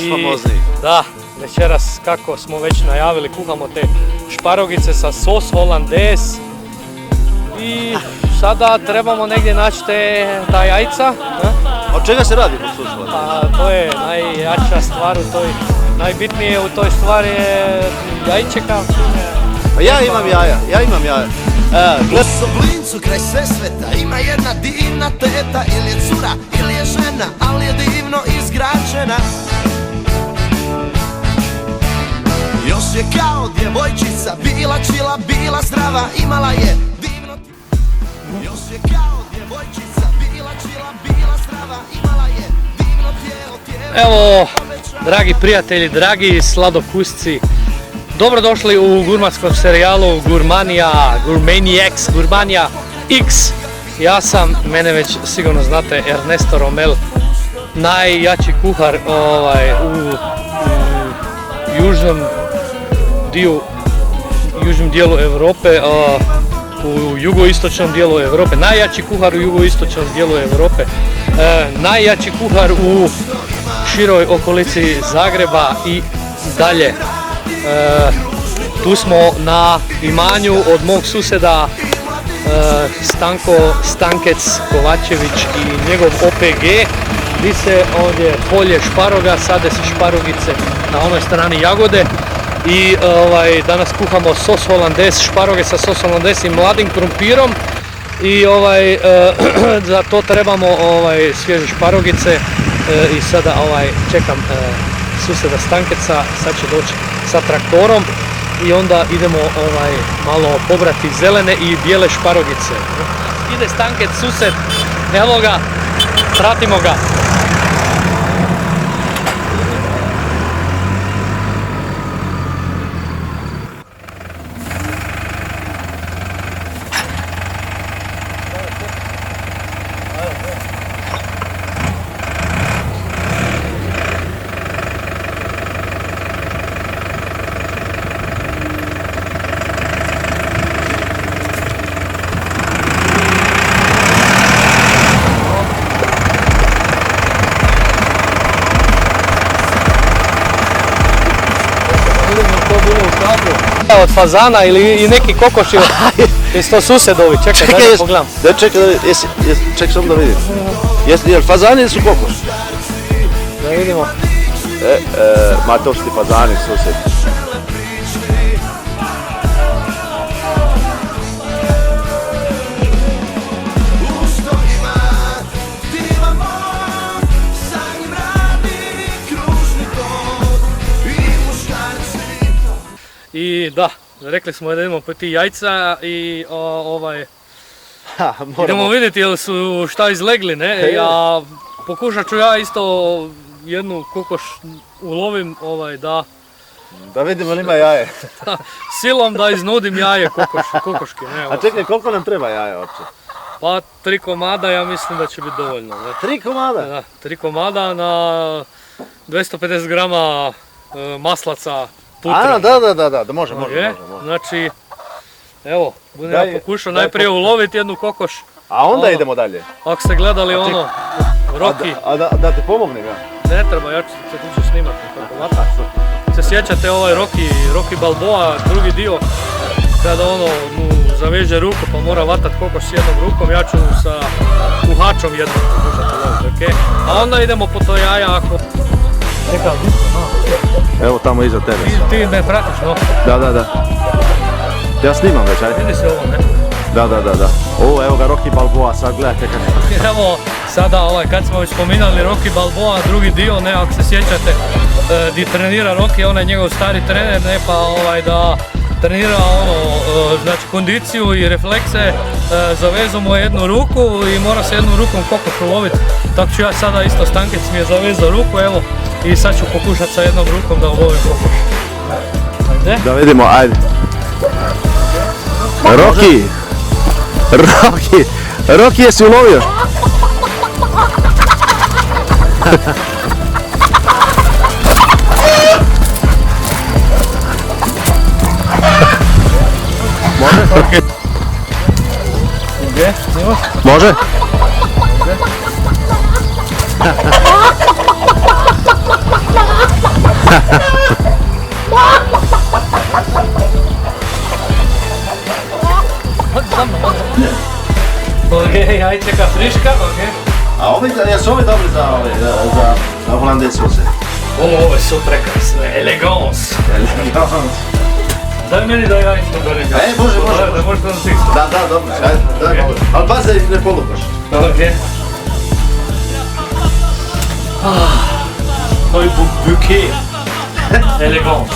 famozniji. Da, večeras kako smo već najavili kuhamo te šparogice sa sos hollandaise i sada trebamo negdje naći ta jajca. Od čega se radi sos hollandaise? Pa to je najjača stvar u toj, najbitnije u toj stvari je jajčeka. Pa ja imam jaja. U Soblincu kraj Sesveta ima jedna divna teta, ili je cura, ili je žena, ali je divno izgrađena. Još je kao djevojčica, bila čila, bila zdrava, imala je divno. Još je kao djevojčica, bila čila, bila zdrava, imala je divno tijelo. Evo, dragi prijatelji, dragi sladokusci, dobrodošli u gurmanskom serijalu Gurmanija X. Ja sam, mene već sigurno znate, Ernesto Romel, najjači kuhar u južnom dijelu Europe, u jugoistočnom dijelu Europe, najjači kuhar u jugoistočnom dijelu Europe, najjači kuhar u široj okolici Zagreba i dalje. Tu smo na imanju od mog susjeda Stanko Stankec Kovačević i njegov OPG. Vi se ovdje polje šparoga, sade se šparogice na onoj strani jagode i danas kuhamo sos hollandaise, šparoge sa sos hollandaise i mladim krumpirom i za to trebamo svježe šparogice i sada čekam susjeda Stankeca, sad će doći sa traktorom i onda idemo malo pobrati zelene i bijele šparogice. Ide Stankec, susjed, evo ga, pratimo ga. Od fazana ili neki kokoši, jesi to susjedovi, čekaj da pogledam. Čekaj samo da vidim. Jel fazani ili su kokoši? Da vidimo. Ma to su ti fazani, susjed. I da, rekli smo da idemo po ti jajca i idemo vidjeti jel su šta izlegli, ne? Ja pokušat ću ja isto jednu kokoš ulovim, da vidimo li ima jaje. Silom da iznudim jaje kokoške, ne? A čekaj, koliko nam treba jaje uopće? Pa 3 komada ja mislim da će biti dovoljno. Ne? 3 komada? Da, 3 komada na 250 grama maslaca. A, da, može. Znači, evo, budem ja pokušao najprije uloviti jednu kokoš. A onda idemo dalje. Ako ste gledali Rocky. A da ti pomognem ja? Ne treba, ja ću snimati kako vata. Se sjećate Rocky Balboa, drugi dio, kada mu zaveže ruku pa mora vatat kokoš s jednom rukom, ja ću sa kuhačom jednom pokušati uloviti, okej? A onda idemo po to jaja ako... Čekaj, evo tamo iza tebe. Ti me pratiš, no? Da. Ja snimam već, ajde. Vidi se ovo, ne? Da. Ovo, evo ga Rocky Balboa, sad gledajte kako. Evo, sada kad smo već spominjali Rocky Balboa, drugi dio, ne, ako se sjećate, di trenira Rocky, onaj njegov stari trener, ne, pa da trenira znači kondiciju i reflekse, zavezao mu jednu ruku i mora se jednom rukom kokoš uloviti. Tako ću ja sada isto, Stankec mi je zavezao ruku, evo, i sad ću pokušati sa jednom rukom da ulovim kokoš. Ajde. Da vidimo, ajde. Rocky, jesi ulovio? Može? Gdje? Može? Okej, ajčeka friška, okej. A jesu ovi dobri za holandez sose? Ovo su prekrasne, elegans. Daj meni da ja isto dođem. Može. Da možeš nam stisnuti. Da, dobro, daj malo. Ali pazi da ih ne polupaš. Okej. To je buket. Elegans.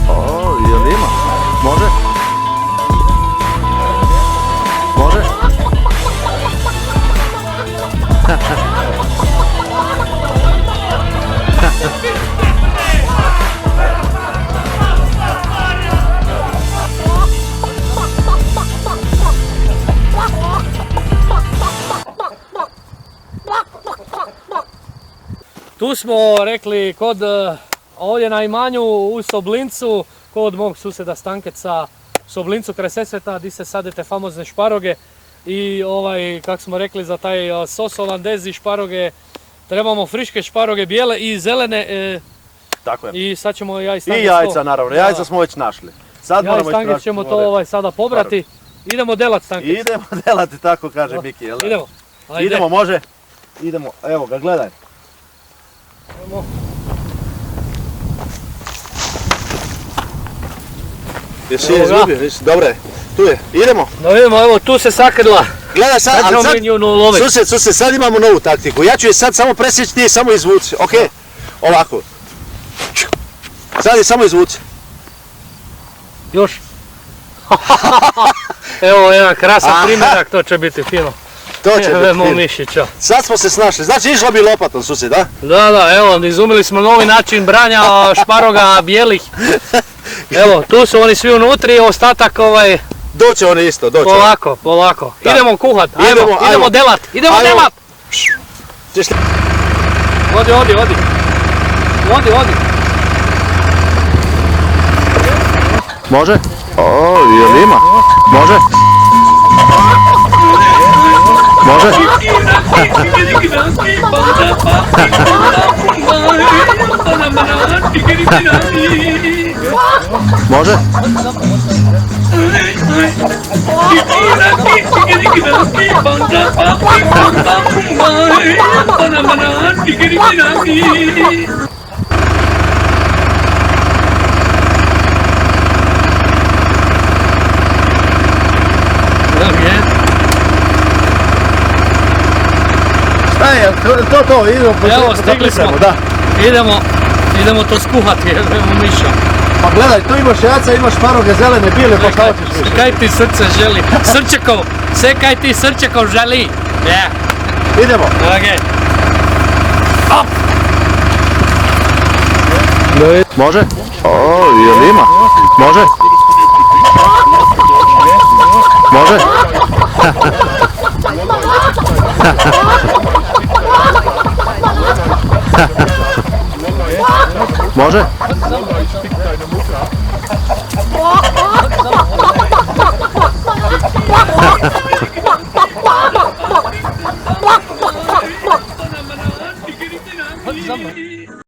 O, jel ima? Može? Može? Tu smo rekli kod ovdje na imanju u Soblincu, kod mog susjeda Stankeca Soblincu kraj Sesveta, gdje se sade te famozne šparoge i kako smo rekli za taj sos holandez i šparoge, trebamo friške šparoge, bijele i zelene Tako je. i sad ćemo ja i Stankec I jajca naravno, jajca smo već našli. Sad Ja i moramo Stankec istražiti ćemo more. to sada pobrati. Idemo delat Stankec. Idemo delati tako kaže Miki, jel da? Idemo. Ajde. Idemo, može? Idemo, evo ga, gledaj. Idemo. Jesi Evo ga. izgubio? Dobro je, tu je, idemo. Da vidimo, evo tu se sakrila. Gledaj sad, Sad ali ćemo sad, mi nju loviti. susjed, sad imamo novu taktiku. Ja ću je sad samo presjeći, ti je samo izvuci, ok? Ovako. Sad je samo izvuci. Još. Evo jedan krasan primjerak, to će biti fino. To će Evo biti moj fino. mišića. Sad smo se snašli, znači išla bi lopatom susjed, da? Da, evo, izumili smo novi način branja šparoga bijelih. Evo, tu su oni svi unutri, ostatak Doće oni isto, doće. polako. Da. Idemo kuhat, Idemo. idemo delat, idemo Ajmo. delat! Ćeš li- Odi. Može? O, jel ima? Može? Može? Može? Šta je, to, idemo Evo, stigli smo. Da. Idemo to skuhati, evo miša. Pa gledaj, tu imaš jaca, imaš šparoge zelene, bile, pa šta hoćeš više? Kaj ti srce želi? Srčekov, sve kaj ti srčekov želi. Idemo. Okej. Može? O, jel ima? Može? Može? Može?